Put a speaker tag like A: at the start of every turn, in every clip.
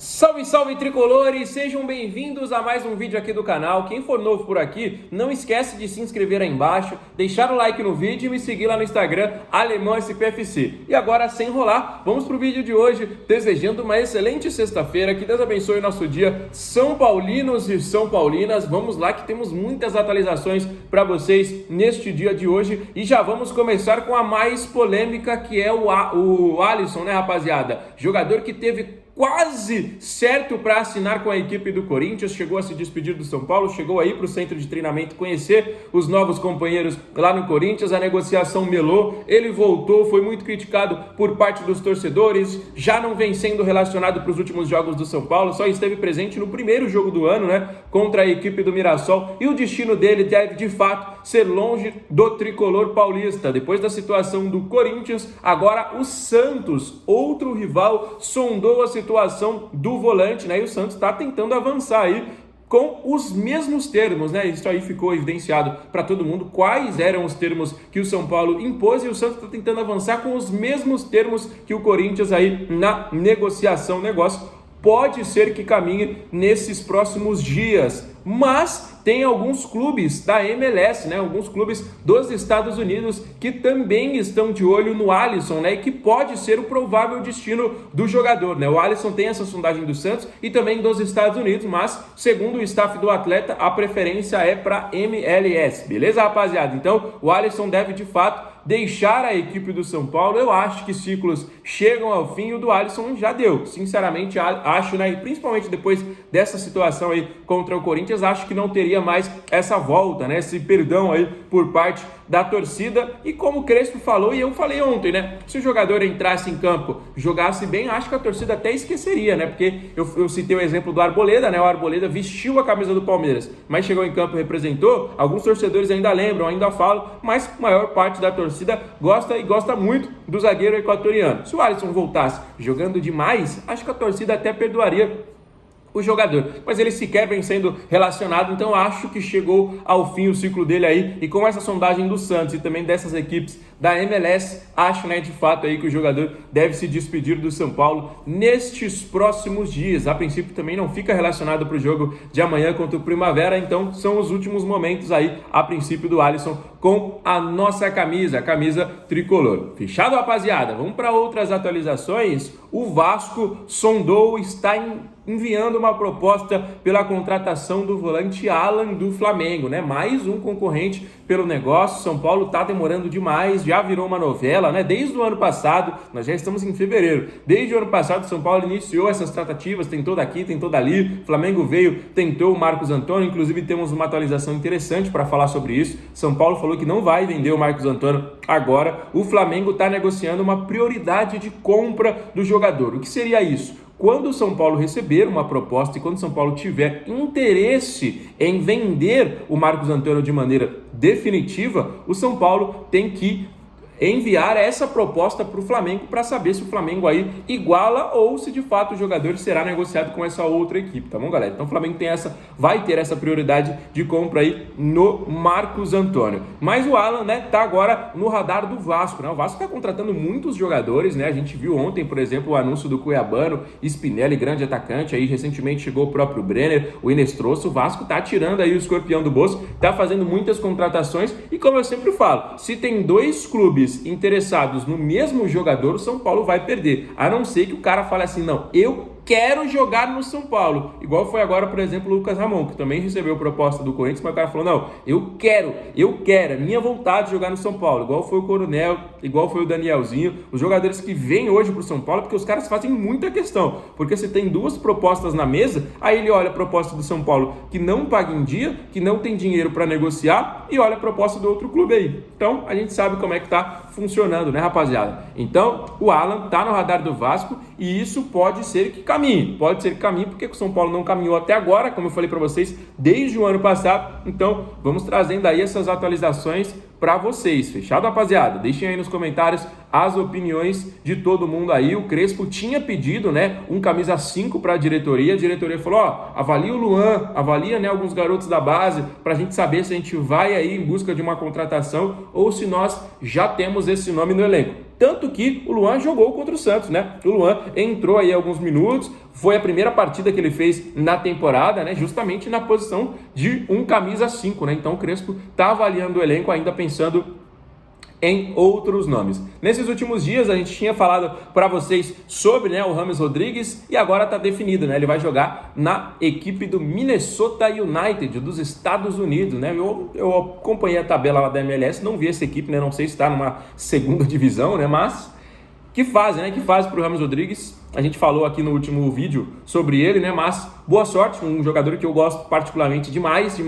A: Salve, salve tricolores! Sejam bem-vindos a mais um vídeo aqui do canal. Quem for novo por aqui, não esquece de se inscrever aí embaixo, deixar o like no vídeo e me seguir lá no Instagram, AlemãoSPFC. E agora, sem enrolar, vamos pro vídeo de hoje, desejando uma excelente sexta-feira, que Deus abençoe o nosso dia. São Paulinos e São Paulinas, vamos lá que temos muitas atualizações para vocês neste dia de hoje. E já vamos começar com a mais polêmica, que é o Alisson, né, rapaziada? Jogador que teve quase certo para assinar com a equipe do Corinthians, chegou a se despedir do São Paulo, chegou aí para o centro de treinamento conhecer os novos companheiros lá no Corinthians, a negociação melou, ele voltou, foi muito criticado por parte dos torcedores, já não vem sendo relacionado para os últimos jogos do São Paulo, só esteve presente no primeiro jogo do ano, né, contra a equipe do Mirassol, e o destino dele deve de fato ser longe do tricolor paulista. Depois da situação do Corinthians, agora o Santos, outro rival, sondou a situação do volante, né? E o Santos está tentando avançar aí com os mesmos termos, né? Isso aí ficou evidenciado para todo mundo, quais eram os termos que o São Paulo impôs, e o Santos está tentando avançar com os mesmos termos que o Corinthians aí na negociação. O negócio pode ser que caminhe nesses próximos dias, mas tem alguns clubes da MLS, né, alguns clubes dos Estados Unidos que também estão de olho no Alisson, né, e que pode ser o provável destino do jogador, né? O Alisson tem essa sondagem do Santos e também dos Estados Unidos, mas segundo o staff do atleta, a preferência é para MLS, beleza, rapaziada? Então, o Alisson deve de fato deixar a equipe do São Paulo. Eu acho que ciclos chegam ao fim e o do Alisson já deu. Sinceramente, acho, né, e principalmente depois dessa situação aí contra o Corinthians, acho que não teria mais essa volta, né, esse perdão aí por parte da torcida. E como o Crespo falou, e eu falei ontem, né, se o jogador entrasse em campo, jogasse bem, acho que a torcida até esqueceria, né, porque eu citei o exemplo do Arboleda, né, o Arboleda vestiu a camisa do Palmeiras, mas chegou em campo e representou. Alguns torcedores ainda lembram, ainda falam, mas a maior parte da torcida gosta e gosta muito do zagueiro equatoriano. Se o Alisson voltasse jogando demais, acho que a torcida até perdoaria o jogador, mas ele sequer vem sendo relacionado, então acho que chegou ao fim o ciclo dele aí, e com essa sondagem do Santos e também dessas equipes da MLS, acho, né, de fato aí que o jogador deve se despedir do São Paulo nestes próximos dias. A princípio também não fica relacionado para o jogo de amanhã contra o Primavera, então são os últimos momentos aí, a princípio, do Alisson com a nossa camisa, a camisa tricolor. Fechado, rapaziada? Vamos para outras atualizações. O Vasco sondou, está enviando uma proposta pela contratação do volante Alan do Flamengo, né? Mais um concorrente pelo negócio. São Paulo tá demorando demais, já virou uma novela, né? Desde o ano passado, nós já estamos em fevereiro. Desde o ano passado, São Paulo iniciou essas tratativas, tentou daqui, tentou dali. Flamengo veio, tentou o Marcos Antônio. Inclusive temos uma atualização interessante para falar sobre isso. São Paulo falou que não vai vender o Marcos Antônio agora. O Flamengo está negociando uma prioridade de compra do jogador. O que seria isso? Quando o São Paulo receber uma proposta e quando o São Paulo tiver interesse em vender o Marcos Antônio de maneira definitiva, o São Paulo tem que enviar essa proposta para o Flamengo para saber se o Flamengo aí iguala ou se de fato o jogador será negociado com essa outra equipe, tá bom, galera? Então o Flamengo vai ter essa prioridade de compra aí no Marcos Antônio. Mas o Alan, né, tá agora no radar do Vasco, né? O Vasco tá contratando muitos jogadores, né? A gente viu ontem, por exemplo, o anúncio do Cuiabano, Spinelli, grande atacante, aí recentemente chegou o próprio Brenner, o Inestroso. O Vasco tá tirando aí o escorpião do bolso, tá fazendo muitas contratações e, como eu sempre falo, se tem dois clubes interessados no mesmo jogador, o São Paulo vai perder, a não ser que o cara fale assim, não, eu quero jogar no São Paulo, igual foi agora, por exemplo, o Lucas Ramon, que também recebeu proposta do Corinthians, mas o cara falou, não, eu quero, é minha vontade de jogar no São Paulo, igual foi o Coronel, igual foi o Danielzinho, os jogadores que vêm hoje pro São Paulo, porque os caras fazem muita questão, porque você tem duas propostas na mesa, aí ele olha a proposta do São Paulo, que não paga em dia, que não tem dinheiro para negociar, e olha a proposta do outro clube aí. Então, a gente sabe como é que tá funcionando, né, rapaziada? Então, o Alan tá no radar do Vasco, e isso pode ser que caminhe, porque o São Paulo não caminhou até agora, como eu falei para vocês, desde o ano passado. Então, vamos trazendo aí essas atualizações para vocês, fechado, rapaziada? Deixem aí nos comentários as opiniões de todo mundo aí. O Crespo tinha pedido, né, um camisa 5 para a diretoria falou, ó, avalia o Luan, avalia, né, alguns garotos da base, para a gente saber se a gente vai aí em busca de uma contratação ou se nós já temos esse nome no elenco. Tanto que o Luan jogou contra o Santos, né? O Luan entrou aí alguns minutos, foi a primeira partida que ele fez na temporada, né? Justamente na posição de um camisa 5, né? Então o Crespo tá avaliando o elenco ainda pensando em outros nomes. Nesses últimos dias a gente tinha falado para vocês sobre, né, o James Rodrigues e agora está definido, né? Ele vai jogar na equipe do Minnesota United dos Estados Unidos, né? Eu acompanhei a tabela lá da MLS, não vi essa equipe, né? Não sei se está numa segunda divisão, né? Mas que fase, né? Que fase para o James Rodrigues. A gente falou aqui no último vídeo sobre ele, né? Mas boa sorte, um jogador que eu gosto particularmente demais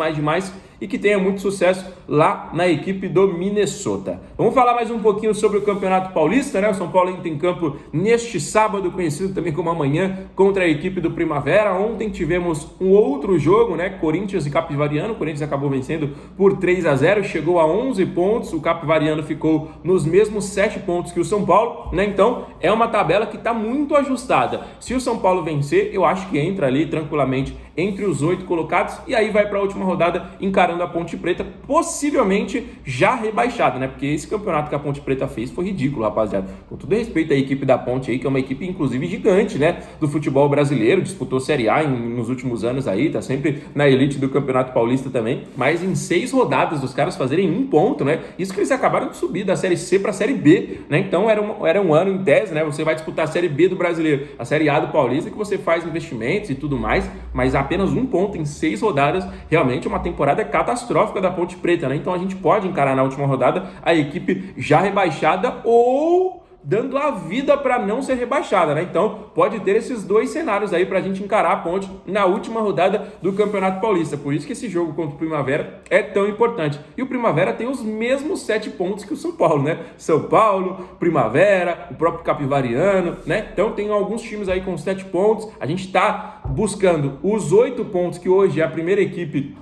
A: e que tenha muito sucesso lá na equipe do Minnesota. Vamos falar mais um pouquinho sobre o Campeonato Paulista, né? O São Paulo entra em campo neste sábado, conhecido também como amanhã, contra a equipe do Primavera. Ontem tivemos um outro jogo, né? Corinthians e Capivariano. O Corinthians acabou vencendo por 3-0, chegou a 11 pontos. O Capivariano ficou nos mesmos 7 pontos que o São Paulo, né? Então, é uma tabela que está muito ajustada. Se o São Paulo vencer, eu acho que entra ali tranquilamente entre os 8 colocados e aí vai para a última rodada encarando a Ponte Preta, possivelmente já rebaixada, né? Porque esse campeonato que a Ponte Preta fez foi ridículo, rapaziada. Com todo respeito à equipe da Ponte aí, que é uma equipe inclusive gigante, né? Do futebol brasileiro, disputou Série A nos últimos anos aí, tá sempre na elite do Campeonato Paulista também, mas em 6 rodadas os caras fazerem 1 ponto, né? Isso que eles acabaram de subir da Série C para a Série B, né? Então era um ano em tese, né? Você vai disputar a Série B do Brasileiro, a Série A do Paulista, que você faz investimentos e tudo mais, mas apenas 1 ponto em 6 rodadas, realmente uma temporada catastrófica da Ponte Preta, né? Então a gente pode encarar na última rodada a equipe já rebaixada ou dando a vida para não ser rebaixada, né? Então pode ter esses 2 cenários aí para a gente encarar a Ponte na última rodada do Campeonato Paulista. Por isso que esse jogo contra o Primavera é tão importante. E o Primavera tem os mesmos 7 pontos que o São Paulo, né? São Paulo, Primavera, o próprio Capivariano, né? Então tem alguns times aí com 7 pontos. A gente está buscando os 8 pontos que hoje é a primeira equipe,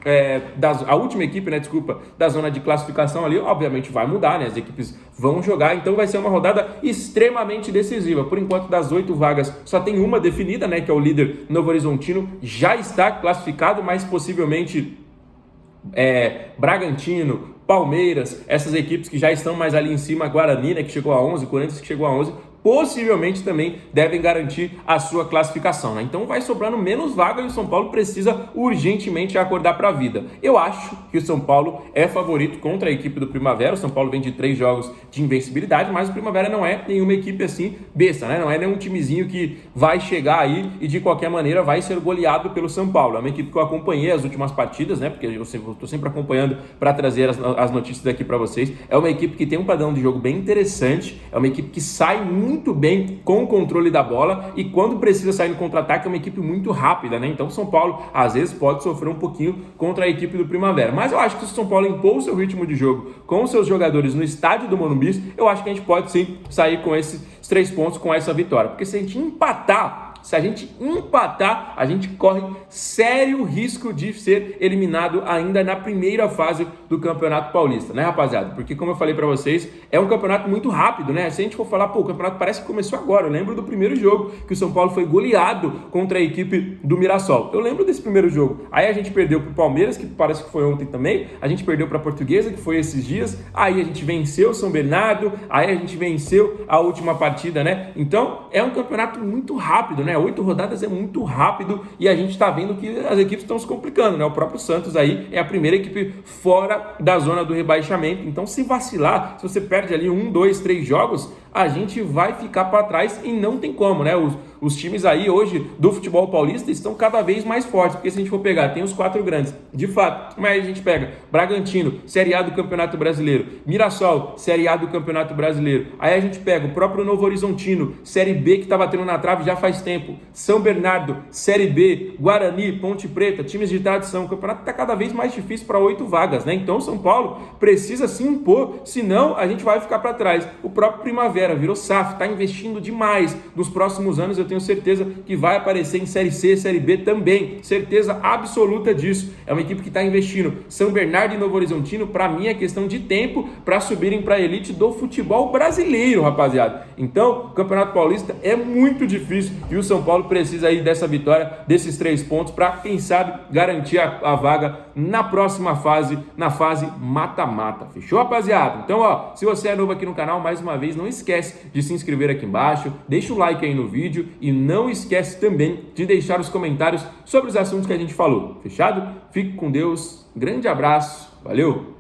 A: a última equipe, né? Desculpa, da zona de classificação ali. Obviamente vai mudar, né? As equipes vão jogar, então vai ser uma rodada extremamente decisiva. Por enquanto, das 8 vagas, só tem uma definida, né, que é o líder Novo Horizontino, já está classificado, mas possivelmente Bragantino, Palmeiras, essas equipes que já estão mais ali em cima, Guarani, né, que chegou a 11, Corinthians que chegou a 11, possivelmente também devem garantir a sua classificação, né? Então vai sobrando menos vaga e o São Paulo precisa urgentemente acordar para a vida. Eu acho que o São Paulo é favorito contra a equipe do Primavera. O São Paulo vem de 3 jogos de invencibilidade, mas o Primavera não é nenhuma equipe assim besta, né? Não é nenhum timezinho que vai chegar aí e de qualquer maneira vai ser goleado pelo São Paulo. É uma equipe que eu acompanhei as últimas partidas, né? Porque eu estou sempre acompanhando para trazer as notícias aqui para vocês. É uma equipe que tem um padrão de jogo bem interessante, é uma equipe que sai muito bem com o controle da bola e quando precisa sair no contra-ataque é uma equipe muito rápida, né? Então o São Paulo às vezes pode sofrer um pouquinho contra a equipe do Primavera, mas eu acho que se o São Paulo impor o seu ritmo de jogo com os seus jogadores no estádio do Morumbi, eu acho que a gente pode sim sair com esses 3 pontos, com essa vitória, porque se a gente empatar, a gente corre sério risco de ser eliminado ainda na primeira fase do Campeonato Paulista, né, rapaziada? Porque, como eu falei pra vocês, é um campeonato muito rápido, né? Se a gente for falar, o campeonato parece que começou agora. Eu lembro do primeiro jogo que o São Paulo foi goleado contra a equipe do Mirassol. Eu lembro desse primeiro jogo. Aí a gente perdeu pro Palmeiras, que parece que foi ontem também. A gente perdeu pra Portuguesa, que foi esses dias. Aí a gente venceu o São Bernardo. Aí a gente venceu a última partida, né? Então, é um campeonato muito rápido, né? 8 rodadas é muito rápido e a gente está vendo que as equipes estão se complicando, né? O próprio Santos aí é a primeira equipe fora da zona do rebaixamento. Então, se vacilar, se você perde ali 1, 2, 3 jogos, a gente vai ficar para trás e não tem como, né? Os times aí hoje do futebol paulista estão cada vez mais fortes, porque se a gente for pegar, tem os 4 grandes, de fato, mas a gente pega Bragantino, Série A do Campeonato Brasileiro, Mirassol, Série A do Campeonato Brasileiro, aí a gente pega o próprio Novo Horizontino, Série B que tá batendo na trave já faz tempo, São Bernardo, Série B, Guarani, Ponte Preta, times de tradição, o campeonato tá cada vez mais difícil para 8 vagas, né? Então São Paulo precisa se impor, senão a gente vai ficar para trás. O próprio Primavera virou SAF, tá investindo demais. Nos próximos anos eu tenho certeza que vai aparecer em Série C, Série B também, certeza absoluta disso. É uma equipe que está investindo. São Bernardo e Novo Horizontino, para mim é questão de tempo para subirem para a elite do futebol brasileiro, rapaziada. Então, o Campeonato Paulista é muito difícil e o São Paulo precisa aí dessa vitória, desses 3 pontos, para, quem sabe, garantir a vaga na próxima fase, na fase mata-mata. Fechou, rapaziada? Então, ó, se você é novo aqui no canal, mais uma vez, não esquece de se inscrever aqui embaixo, deixa o like aí no vídeo e não esquece também de deixar os comentários sobre os assuntos que a gente falou. Fechado? Fique com Deus, grande abraço, valeu!